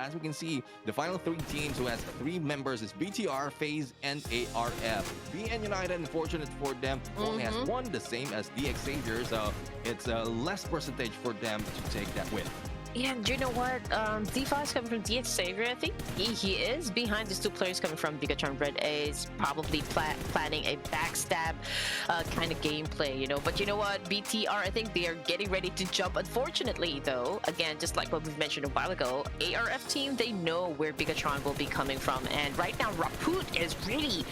as we can see, the final 3 teams who has 3 members is BTR, FaZe, and ARF. BN United, unfortunate for them, only has 1, the same as DX Xavier, so it's a less percentage for them to take that win. Yeah, do you know what? D5 is coming from DX Xavier, I think. He is behind these 2 players coming from Bigatron Red A's, probably planning a backstab kind of gameplay, you know. But you know what? BTR, I think they are getting ready to jump. Unfortunately, though, again, just like what we've mentioned a while ago, ARF team, they know where Bigatron will be coming from. And right now, Raput is really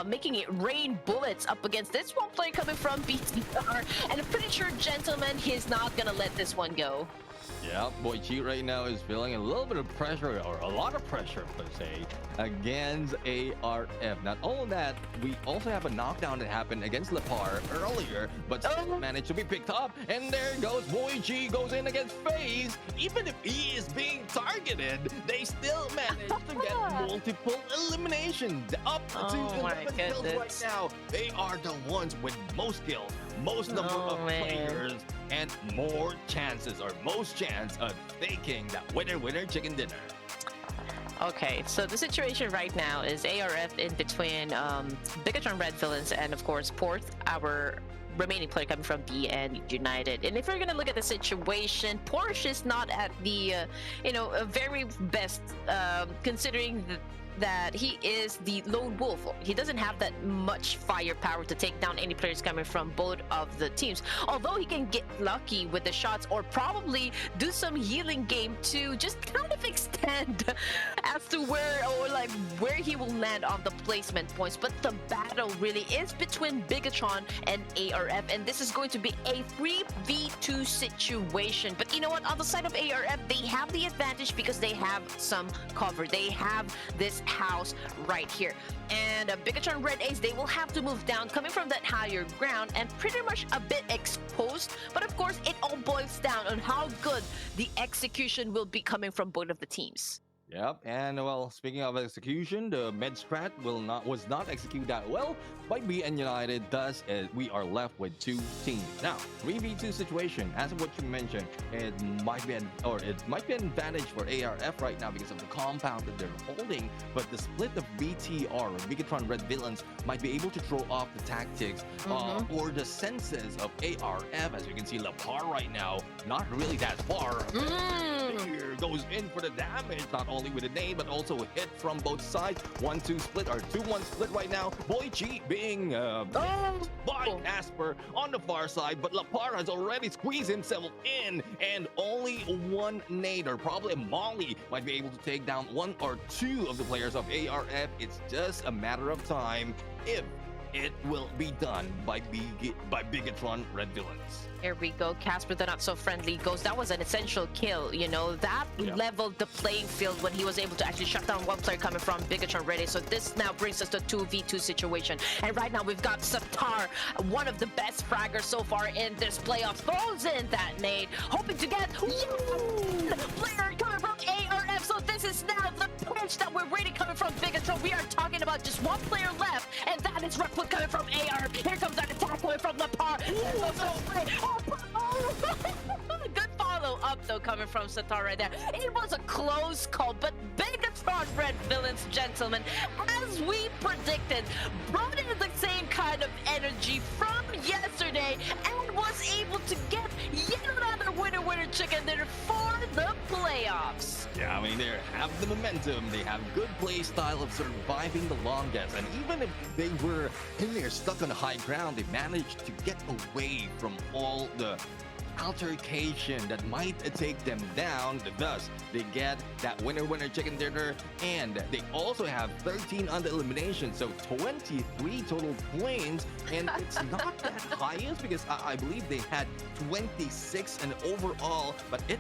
making it rain bullets up against this one player coming from BTR. And I'm pretty sure, gentlemen, he's not going to let this one go. Yeah, Boy Cheat right now is feeling a little bit of pressure, or a lot of pressure, per se, against ARF. Not only that, we also have a knockdown that happened against Lepar earlier, but still managed to be picked up. And there goes Boy Cheat, goes in against FaZe. Even if he is being targeted, they still managed to get multiple eliminations. Up to 11 kills right now. They are the ones with most kills, most number of players, and more chances, or most chance of taking that winner chicken dinner. Okay, so the situation right now is ARF in between Bigatron Red Villains and, of course, Porth, our remaining player coming from BN United. And if we're gonna look at the situation, Porsche is not at the very best, considering that he is the lone wolf. He doesn't have that much firepower to take down any players coming from both of the teams. Although he can get lucky with the shots, or probably do some healing game to just kind of extend as to where he will land on the placement points. But the battle really is between Bigatron and ARF, and this is going to be a 3v2 situation. But you know what? On the side of ARF, they have the advantage because they have some cover. They have this house right here, and Bigatron Red Ace, they will have to move down coming from that higher ground and pretty much a bit exposed. But of course, it all boils down on how good the execution will be coming from both of the teams. Yep, and well, speaking of execution, the med strat was not executed that well by BN United. Thus, we are left with 2 teams. Now, 3v2 situation, as of what you mentioned, it might be an advantage for ARF right now because of the compound that they're holding. But the split of BTR, or Bigatron Red Villains, might be able to throw off the tactics or the senses of ARF. As you can see, Lepar right now, not really that far. Here goes in for the damage, not only with a nade, but also a hit from both sides. 1-2 split, or 2-1 split right now. Boy Cheat being by Casper on the far side, but Lepar has already squeezed himself in, and only 1 nade, or probably a molly, might be able to take down 1 or 2 of the players of ARF. It's just a matter of time if it will be done by Bigatron Red Villains. Here we go. Casper, the not so friendly, goes. That was an essential kill. You know, that leveled the playing field when he was able to actually shut down 1 player coming from Bigatron Red Ace. So this now brings us to 2v2 situation. And right now we've got Satar, one of the best fraggers so far in this playoff, throws in that nade, hoping to get player coming from ARF. So this is now the punch that we're waiting coming from Bigatron. We are talking about just 1 player left, and that is Ruthless coming from ARF. Here comes that attack coming from Lepar. Good follow up though coming from Satar right there. It was a close call, but Bigatron Red Villains, gentlemen, as we predicted, brought in the same kind of energy from yesterday and was able to get yet another winner chicken dinner for the playoffs. Yeah, I mean, they have the momentum, they have good play style of surviving the longest, and even if they were in there stuck on the high ground, they managed to get away from all the altercation that might take them down. Thus, they get that winner chicken dinner, and they also have 13 on the elimination, so 23 total points. And it's not that highest because I believe they had 26 and overall, but it